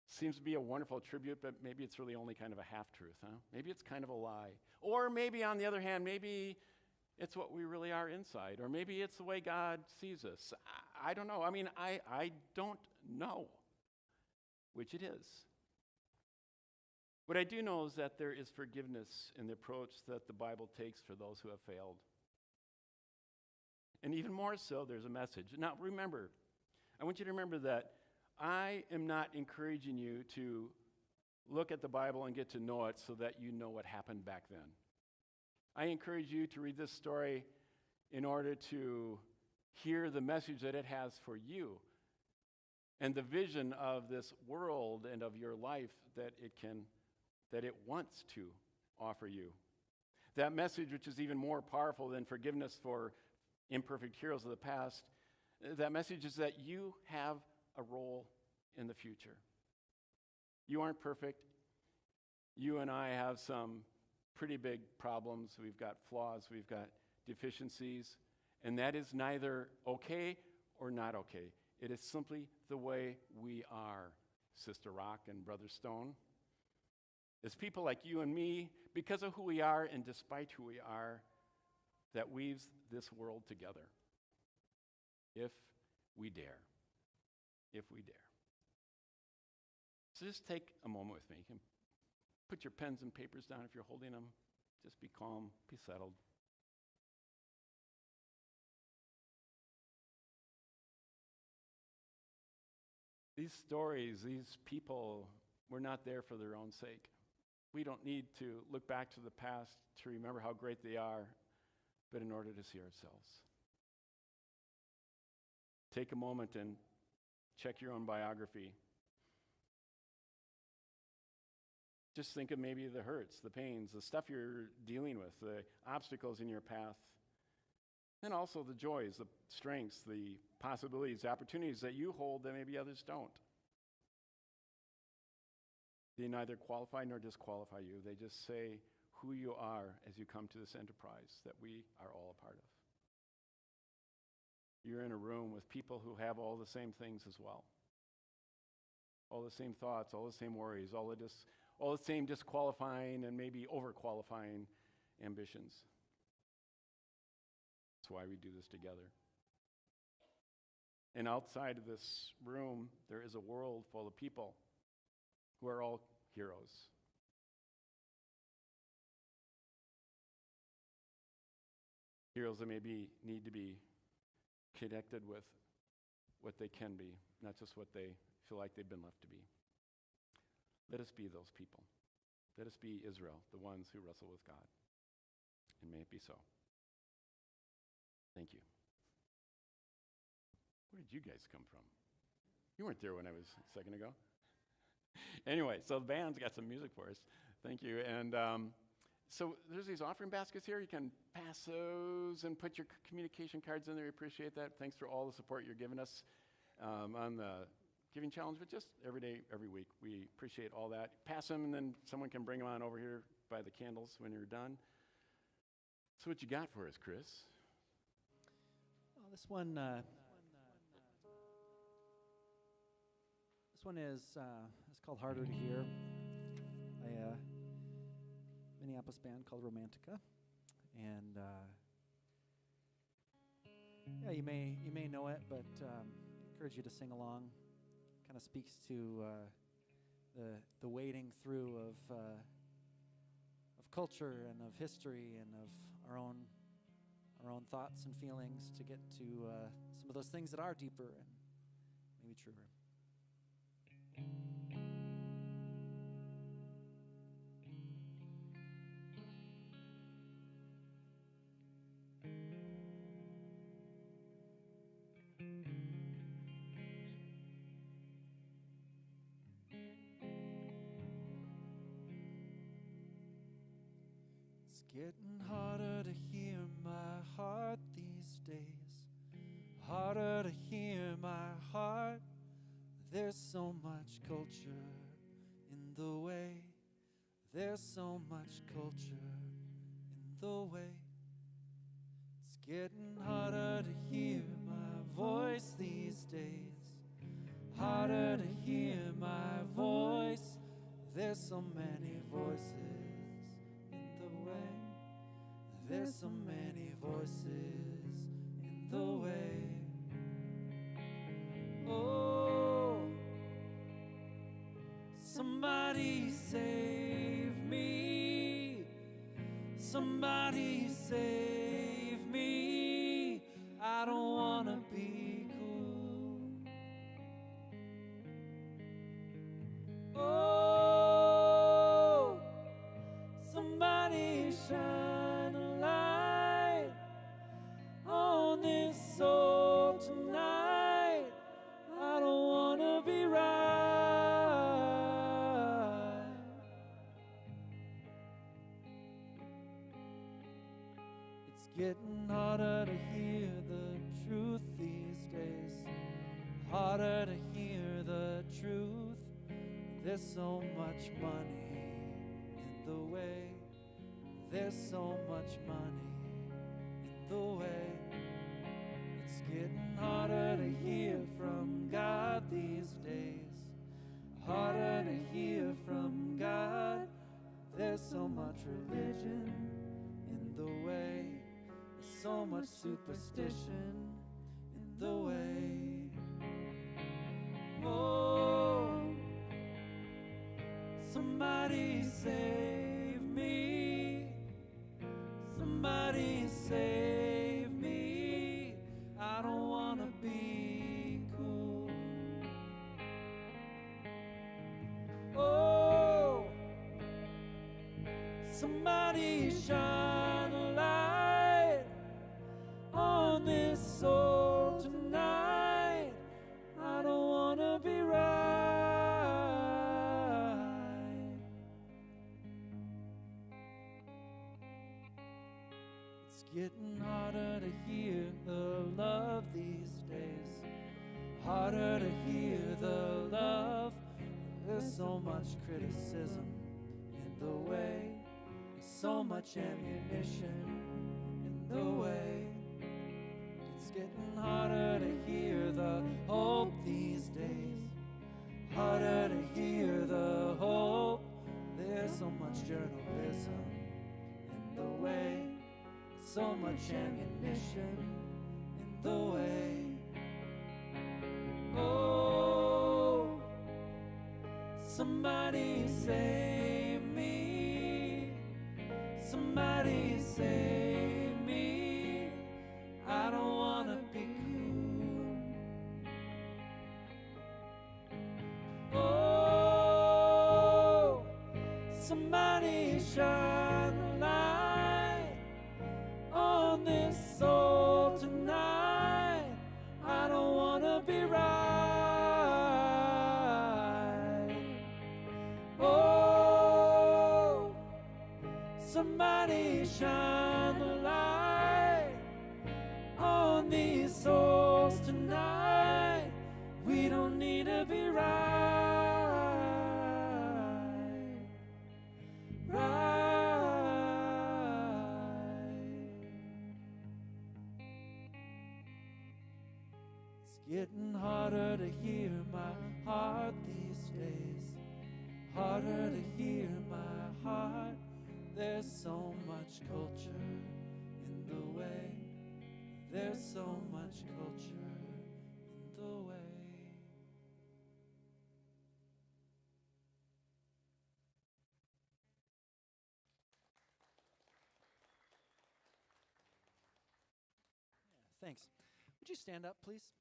Seems to be a wonderful tribute, but maybe it's really only kind of a half-truth, huh? Maybe it's kind of a lie. Or maybe, on the other hand, maybe it's what we really are inside. Or maybe it's the way God sees us. I don't know. I mean, I don't know which it is. What I do know is that there is forgiveness in the approach that the Bible takes for those who have failed. And even more so, there's a message. Now, remember, I want you to remember that I am not encouraging you to look at the Bible and get to know it so that you know what happened back then. I encourage you to read this story in order to hear the message that it has for you and the vision of this world and of your life that it wants to offer you. That message, which is even more powerful than forgiveness for imperfect heroes of the past, that message is that you have a role in the future. You aren't perfect. You and I have some pretty big problems. We've got flaws. We've got deficiencies. And that is neither okay or not okay. It is simply the way we are, Sister Rock and Brother Stone. It's people like you and me, because of who we are and despite who we are, that weaves this world together. If we dare. If we dare. So just take a moment with me. Put your pens and papers down if you're holding them. Just be calm, be settled. These stories, these people, were not there for their own sake. We don't need to look back to the past to remember how great they are, but in order to see ourselves. Take a moment and check your own biography. Just think of maybe the hurts, the pains, the stuff you're dealing with, the obstacles in your path, and also the joys, the strengths, the possibilities, the opportunities that you hold that maybe others don't. They neither qualify nor disqualify you. They just say who you are as you come to this enterprise that we are all a part of. You're in a room with people who have all the same things as well. All the same thoughts, all the same worries, all the same disqualifying and maybe overqualifying ambitions. That's why we do this together. And outside of this room, there is a world full of people who are all heroes. Heroes that maybe need to be connected with what they can be, not just what they feel like they've been left to be. Let us be those people. Let us be Israel, the ones who wrestle with God. And may it be so. Thank you. Where did you guys come from? You weren't there when I was a second ago. Anyway, so the band's got some music for us. Thank you. And so there's these offering baskets here. You can pass those and put your communication cards in there. We appreciate that. Thanks for all the support you're giving us on the Giving Challenge, but just every day, every week. We appreciate all that. Pass them, and then someone can bring them on over here by the candles when you're done. So what you got for us, Chris? Well, this one is it's called Harder to Hear by a Minneapolis band called Romantica, and yeah, you may know it, but I encourage you to sing along. Kind of speaks to the wading through of culture and of history and of our own thoughts and feelings to get to some of those things that are deeper and maybe truer. It's getting harder to hear my heart these days. Harder to hear my heart. There's so much culture in the way. There's so much culture in the way. It's getting harder to hear my voice these days. Harder to hear my voice. There's so many voices in the way. There's so many voices in the way. Oh, somebody save me. Somebody save me. I don't wanna be cool. Oh, somebody shine a light on this soul tonight. I don't wanna be right. It's getting harder to hear the truth these days. Harder to hear the truth. There's so much money in the way. There's so much money in the way. It's getting harder to hear from God these days. Harder to hear from God. There's so much religion in the way. There's so much superstition in the way. Oh, somebody save me. Somebody save me. I don't wanna be cool. Oh, somebody shine a light on this soul tonight. I don't wanna be right. It's getting harder to hear the love these days. Harder to hear the love. There's so much criticism in the way. There's so much ammunition in the way. It's getting harder to hear the hope these days. Harder to hear the hope. There's so much journalism in the way. So much ammunition in the way. Oh, somebody save me. Somebody save me. I don't wanna be cool. Oh, somebody shine a light on this soul tonight. I don't wanna be right. Oh, somebody shine a light on these souls tonight. We don't need to be right. Right. getting harder to hear my heart these days. Harder to hear my heart. There's so much culture in the way. There's so much culture in the way. Thanks. Would you stand up, please?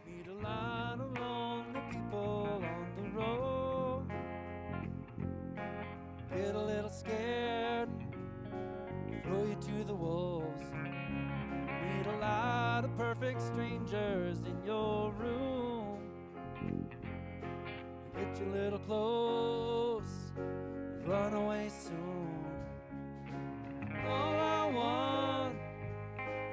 Meet a lot of lonely people on the road. Get a little scared, throw you to the wolves. Meet a lot of perfect strangers in your room. Get you a little close, run away soon. All I want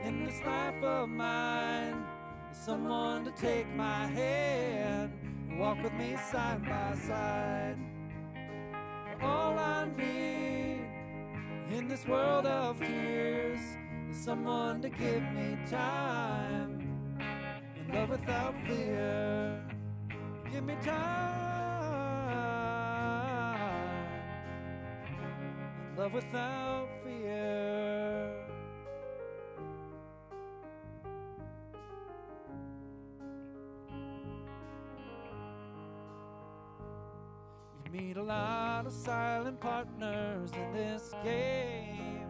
in this life of mine, someone to take my hand and walk with me side by side. All I need in this world of tears is someone to give me time and love without fear. Give me time and love without fear. Meet a lot of silent partners in this game,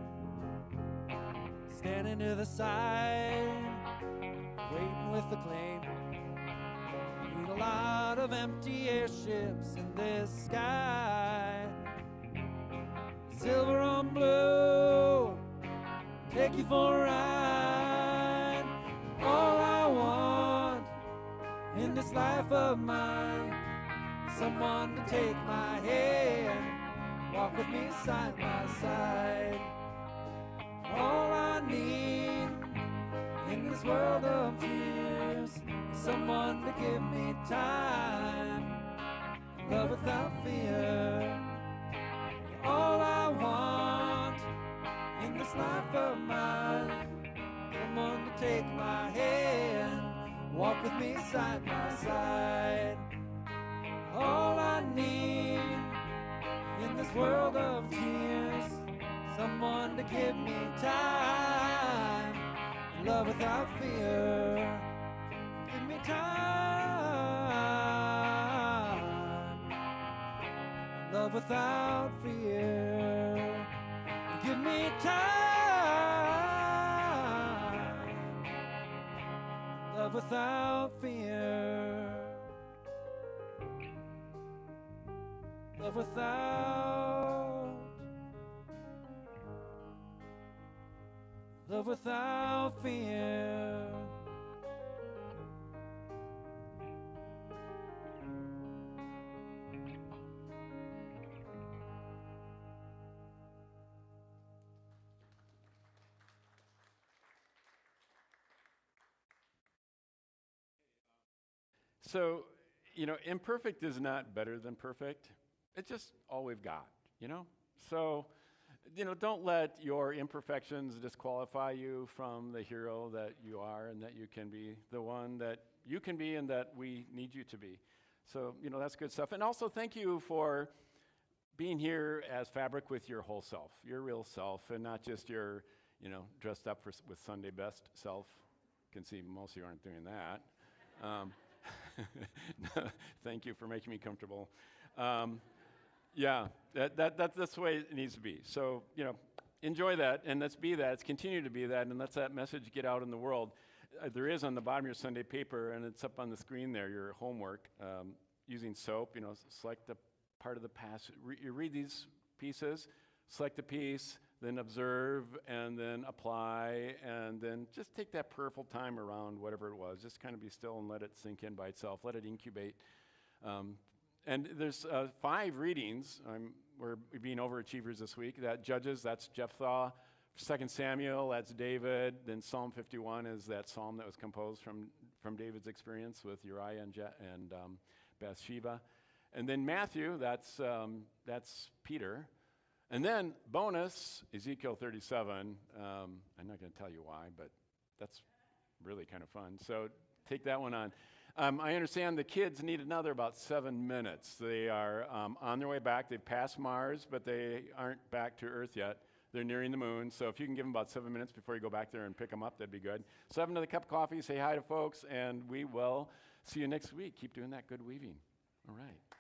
standing to the side, waiting with the claim. Meet a lot of empty airships in this sky, silver on blue, take you for a ride. All I want in this life of mine, someone to take my hand, walk with me side by side. All I need in this world of tears is someone to give me time, love without fear. All I want in this life of mine, someone to take my hand, walk with me side by side. All I need in this world of tears, someone to give me time, love without fear. Give me time, love without fear. Give me time, love without fear. Love without fear. So, imperfect is not better than perfect. It's just all we've got, So, don't let your imperfections disqualify you from the hero that you are and that you can be the one that you can be and that we need you to be. So, that's good stuff. And also thank you for being here as Fabric with your whole self, your real self, and not just your, dressed up with Sunday best self. Can see most of you aren't doing that. Thank you for making me comfortable. Yeah, that's the way it needs to be. So, enjoy that, and let's be that. Let's continue to be that, and let's that message get out in the world. There is on the bottom of your Sunday paper, and it's up on the screen there, your homework, using SOAP, select the part of the passage. You read these pieces, select a piece, then observe, and then apply, and then just take that prayerful time around whatever it was. Just kind of be still and let it sink in by itself. Let it incubate. And there's 5 readings. We're being overachievers this week. That Judges, that's Jephthah. 2 Samuel, that's David. Then Psalm 51 is that psalm that was composed from David's experience with Uriah and Bathsheba. And then Matthew, that's Peter. And then bonus, Ezekiel 37. I'm not going to tell you why, but that's really kind of fun. So take that one on. I understand the kids need another about 7 minutes. They are on their way back. They've passed Mars, but they aren't back to Earth yet. They're nearing the moon. So if you can give them about 7 minutes before you go back there and pick them up, that'd be good. So have another cup of coffee, say hi to folks, and we will see you next week. Keep doing that good weaving. All right.